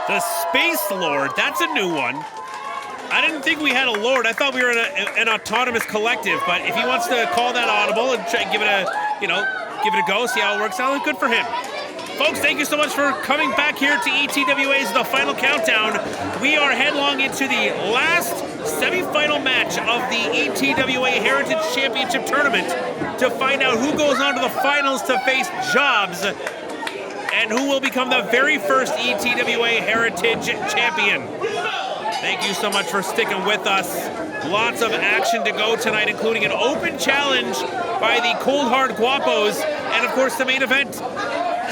The Space Lord, that's a new one. I didn't think we had a Lord. I thought we were in an autonomous collective, but if he wants to call that audible and try, give it a go, see how it works out, good for him. Folks, thank you so much for coming back here to ETWA's The Final Countdown. We are headlong into the last semifinal match of the ETWA Heritage Championship Tournament to find out who goes on to the finals to face Jobs and who will become the very first ETWA Heritage Champion. Thank you so much for sticking with us. Lots of action to go tonight, including an open challenge by the Cold Hard Guapos, and of course the main event,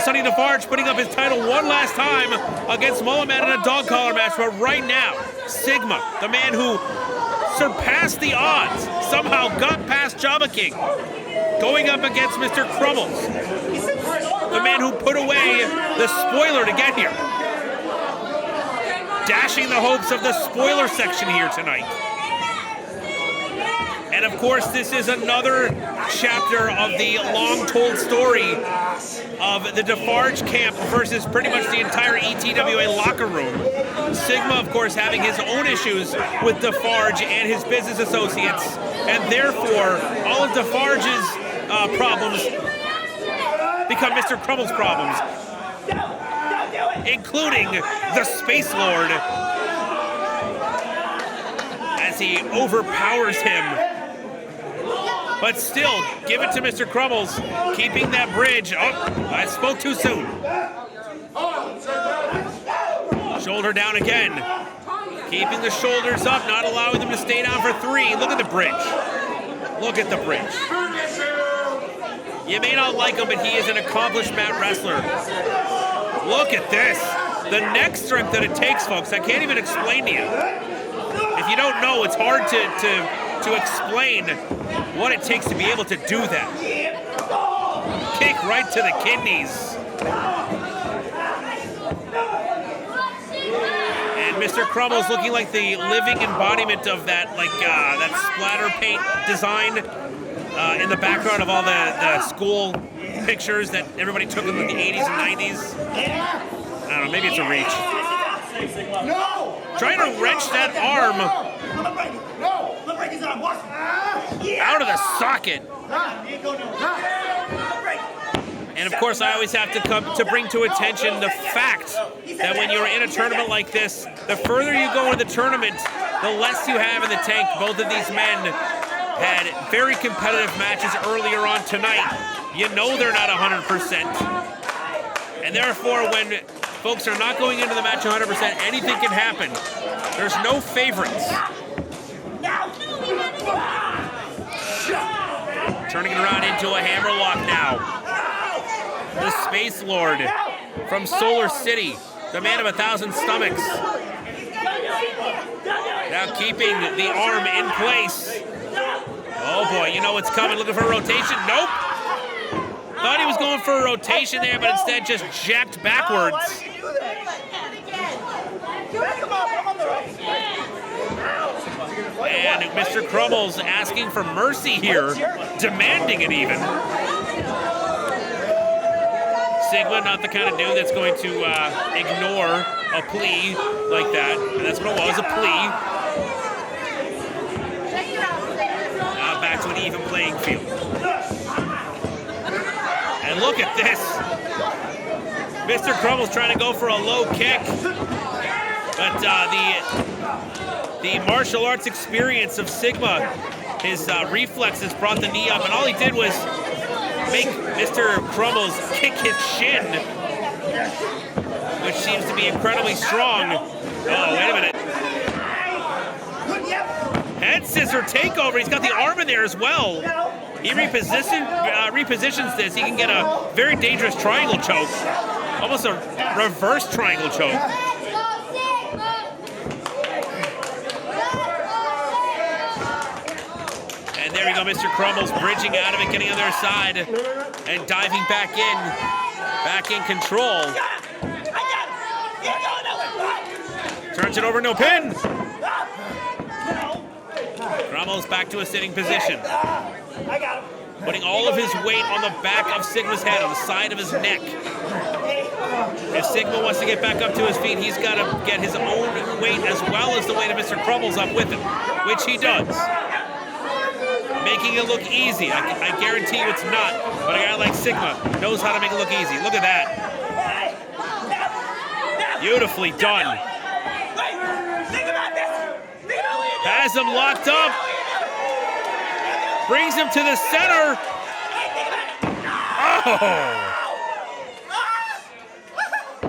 Sonny DeFarge putting up his title one last time against Mulliman in a dog collar match. But right now, Sigma, the man who surpassed the odds, somehow got past Java King, going up against Mr. Crummels, the man who put away the spoiler to get here. Dashing the hopes of the spoiler section here tonight. And of course, this is another chapter of the long-told story of the DeFarge camp versus pretty much the entire ETWA locker room. Sigma, of course, having his own issues with DeFarge and his business associates, and therefore, all of DeFarge's problems become Mr. Crummels' problems, including the Space Lord, as he overpowers him. But still, give it to Mr. Crummels, keeping that bridge. Oh, I spoke too soon. Shoulder down again. Keeping the shoulders up, not allowing them to stay down for three. Look at the bridge. Look at the bridge. You may not like him, but he is an accomplished mat wrestler. Look at this. The neck strength that it takes, folks. I can't even explain to you. If you don't know, it's hard to explain what it takes to be able to do that. Kick right to the kidneys. And Mr. Crummels looking like the living embodiment of that, that splatter paint design in the background of all the school pictures that everybody took in the 80s and 90s. I don't know, maybe it's a reach. No! Trying to wrench that arm out of the socket. And of course, I always have to come to bring to attention the fact that when you're in a tournament like this, the further you go in the tournament, the less you have in the tank. Both of these men had very competitive matches earlier on tonight. You know they're not 100%. And therefore, when folks are not going into the match 100%, anything can happen. There's no favorites. Turning it around into a hammerlock now. The Space Lord from Solar City, the man of 1,000 stomachs. Now keeping the arm in place. Oh boy, you know what's coming, looking for a rotation. Nope. Thought he was going for a rotation there, but instead just jacked backwards. And Mr. Crummels asking for mercy here, demanding it even. Sigma, not the kind of dude that's going to ignore a plea like that. And that's what it was, a plea. Now back to an even playing field. And look at this. Mr. Crummels trying to go for a low kick. But the martial arts experience of Sigma, his reflexes brought the knee up, and all he did was make Mr. Crummels kick his shin, which seems to be incredibly strong. Oh, wait a minute. Head scissor takeover. He's got the arm in there as well. He repositions this. He can get a very dangerous triangle choke, almost a reverse triangle choke. And there we go, Mr. Crummels bridging out of it, getting on their side, and diving back in control. Turns it over, no pin. Crummels back to a sitting position. Putting all of his weight on the back of Sigma's head, on the side of his neck. If Sigma wants to get back up to his feet, he's got to get his own weight as well as the weight of Mr. Crummels up with him, which he does. Making it look easy. I guarantee you it's not, but a guy like Sigma knows how to make it look easy. Look at that. Beautifully done. Has him locked up. Brings him to the center. Oh!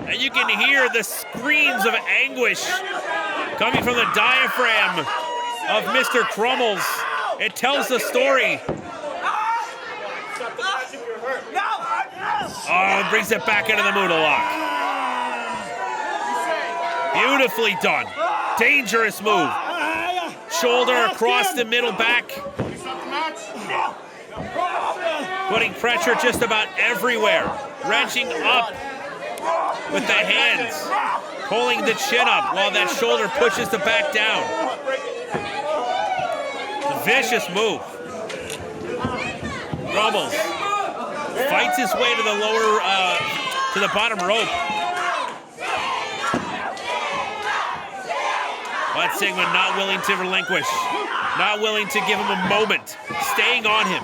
And you can hear the screams of anguish coming from the diaphragm of Mr. Crummels. It tells the story. Oh, brings it back into the Muda lock. Beautifully done. Dangerous move. Shoulder across the middle back. Putting pressure just about everywhere. Wrenching up with the hands. Pulling the chin up while that shoulder pushes the back down. Vicious move. Crummels fights his way to the lower, to the bottom rope. But Sigma not willing to relinquish. Not willing to give him a moment. Staying on him.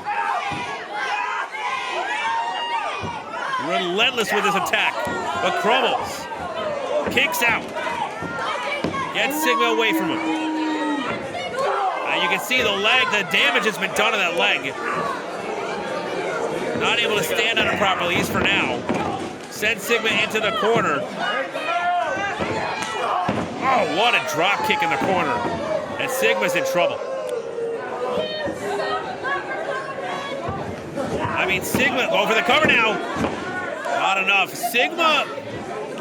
Relentless with his attack. But Crummels kicks out. Gets Sigma away from him. You can see the leg, the damage has been done to that leg. Not able to stand on it properly, at least for now. Sends Sigma into the corner. Oh, what a drop kick in the corner. And Sigma's in trouble. I mean, Sigma, go for the cover now. Not enough. Sigma,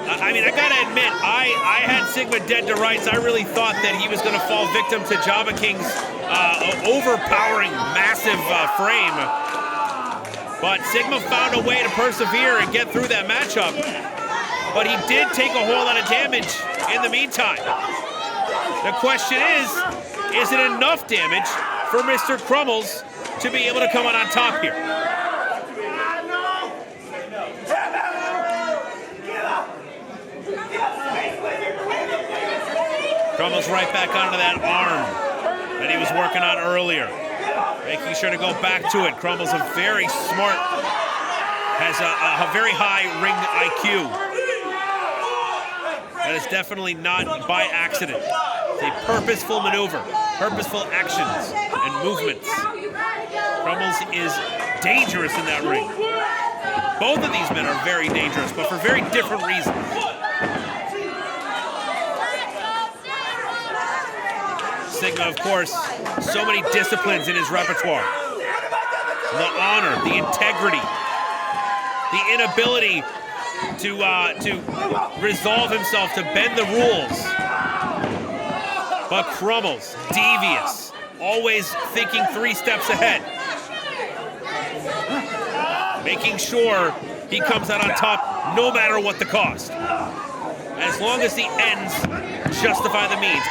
I mean, I gotta admit, I had Sigma dead to rights. I really thought that he was gonna fall victim to Java King's overpowering, massive frame. But Sigma found a way to persevere and get through that matchup. But he did take a whole lot of damage in the meantime. The question is it enough damage for Mr. Crummels to be able to come out on top here? Crummels right back onto that arm that he was working on earlier. Making sure to go back to it. Crummels a very smart, has a very high ring IQ. That is definitely not by accident. It's a purposeful maneuver, purposeful actions and movements. Crummels is dangerous in that ring. Both of these men are very dangerous, but for very different reasons. Sigma, of course, so many disciplines in his repertoire. The honor, the integrity, the inability to resolve himself to bend the rules. But Crummels, devious, always thinking 3 steps ahead. Making sure he comes out on top no matter what the cost. As long as the ends justify the means.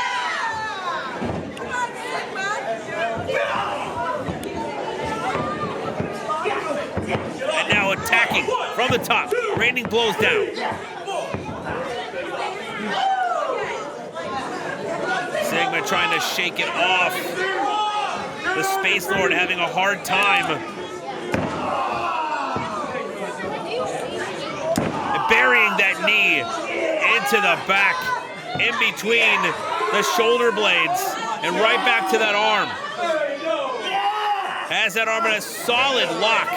And now attacking from the top, raining blows down. Sigma trying to shake it off. The Space Lord having a hard time. Burying that knee into the back, in between the shoulder blades, and right back to that arm. Has that arm in a solid lock.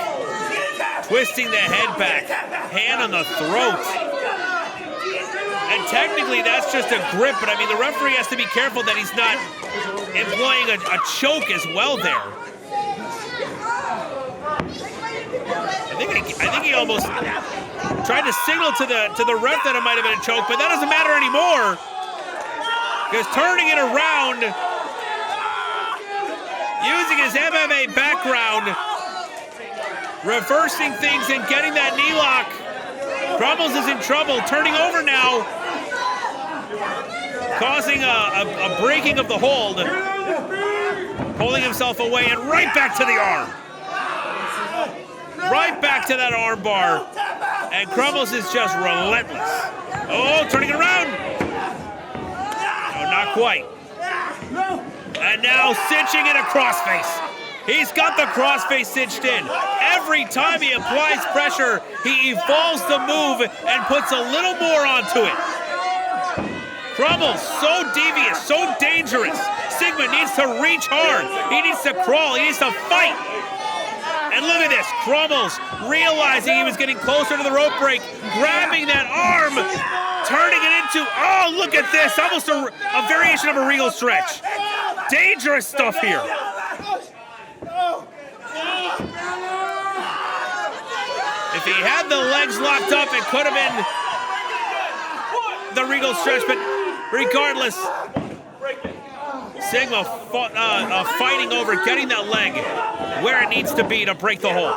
Twisting the head back, hand on the throat. And technically that's just a grip, but I mean the referee has to be careful that he's not employing a choke as well there. I think he almost tried to signal to the ref that it might have been a choke, but that doesn't matter anymore. Because turning it around, using his MMA background, reversing things and getting that knee lock. Crummels is in trouble, turning over now, causing a breaking of the hold, pulling himself away and right back to the arm. Right back to that arm bar. And Crummels is just relentless. Oh, turning it around. No, not quite. And now cinching in a crossface. He's got the crossface cinched in. Every time he applies pressure, he evolves the move and puts a little more onto it. Crummels, so devious, so dangerous. Sigma needs to reach hard. He needs to crawl. He needs to fight. And look at this. Crummels realizing he was getting closer to the rope break, grabbing that arm, turning it into, oh, look at this. Almost a variation of a regal stretch. Dangerous stuff here. If he had the legs locked up, it could have been the regal stretch, but regardless, Sigma fighting over getting that leg where it needs to be to break the hold.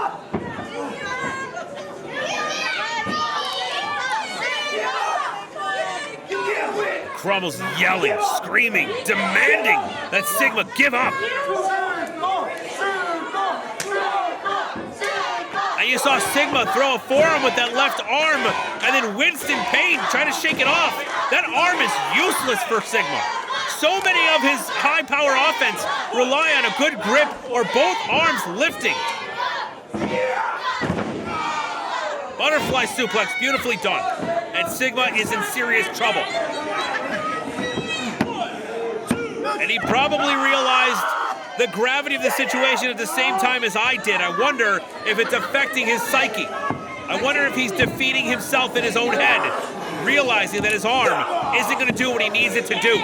Crummels yelling, screaming, demanding that Sigma give up. And you saw Sigma throw a forearm with that left arm, and then Winston Payne trying to shake it off. That arm is useless for Sigma. So many of his high-power offense rely on a good grip or both arms lifting. Butterfly suplex, beautifully done. And Sigma is in serious trouble. And he probably realized the gravity of the situation at the same time as I did. I wonder if it's affecting his psyche. I wonder if he's defeating himself in his own head, realizing that his arm isn't going to do what he needs it to do.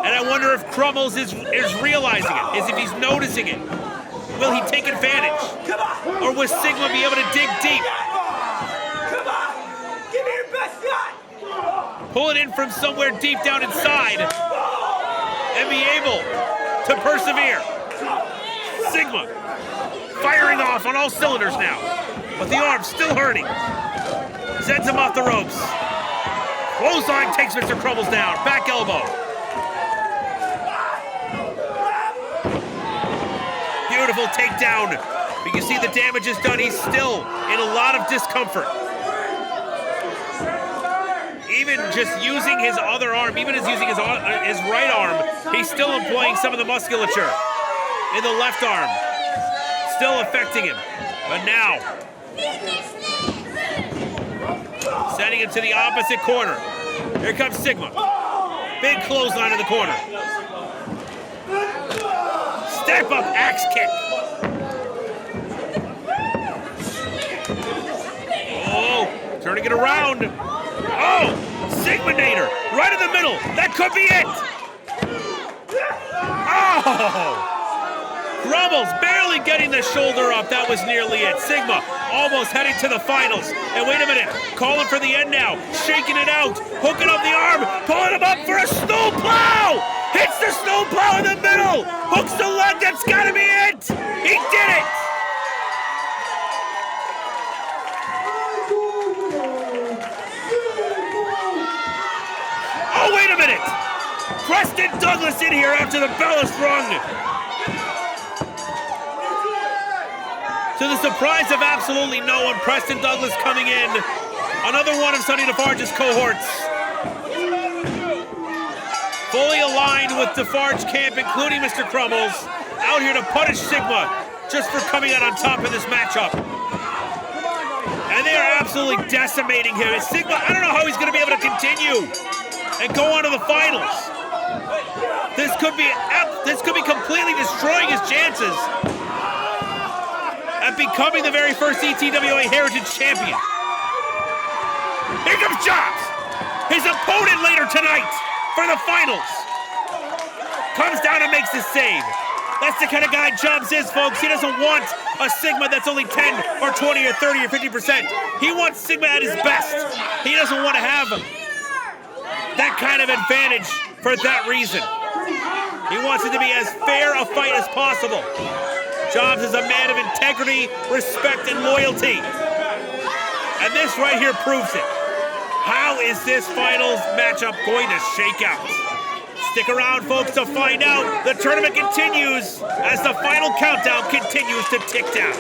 And I wonder if Crummels is realizing it, is if he's noticing it. Will he take advantage? Or will Sigma be able to dig deep? Come on! Give me your best shot! Pull it in from somewhere deep down inside and be able to persevere. Sigma firing off on all cylinders now, but the arm's still hurting. Sends him off the ropes. Clothesline takes Mr. Crummels down. Back elbow. Beautiful takedown. But you can see the damage is done. He's still in a lot of discomfort. Even just using his other arm, even as using his right arm, he's still employing some of the musculature in the left arm. Still affecting him. But now, sending him to the opposite corner. Here comes Sigma. Big clothesline in the corner. Step up axe kick. Oh, turning it around. Oh, Sigmanator, right in the middle. That could be it. Oh, Crummels barely getting the shoulder up. That was nearly it. Sigma almost heading to the finals. And wait a minute, calling for the end now. Shaking it out, hooking up the arm, pulling him up for a snow plow. Hits the snow plow in the middle. Hooks the leg, that's gotta be it. He did it. Oh, wait a minute! Preston Douglas in here after the bell is rung. To the surprise of absolutely no one, Preston Douglas coming in. Another one of Sonny Defarge's cohorts. Fully aligned with Defarge camp, including Mr. Crummels. Out here to punish Sigma just for coming out on top in this matchup. And they are absolutely decimating him. And Sigma, I don't know how he's going to be able to continue and go on to the finals. This could be completely destroying his chances at becoming the very first ETWA Heritage Champion. Here comes Jobs, his opponent later tonight for the finals. Comes down and makes the save. That's the kind of guy Jobs is, folks. He doesn't want a Sigma that's only 10 or 20 or 30 or 50%. He wants Sigma at his best. He doesn't want to have that kind of advantage for that reason. He wants it to be as fair a fight as possible. Jobs is a man of integrity, respect, and loyalty. And this right here proves it. How is this finals matchup going to shake out? Stick around, folks, to find out. The tournament continues as the final countdown continues to tick down.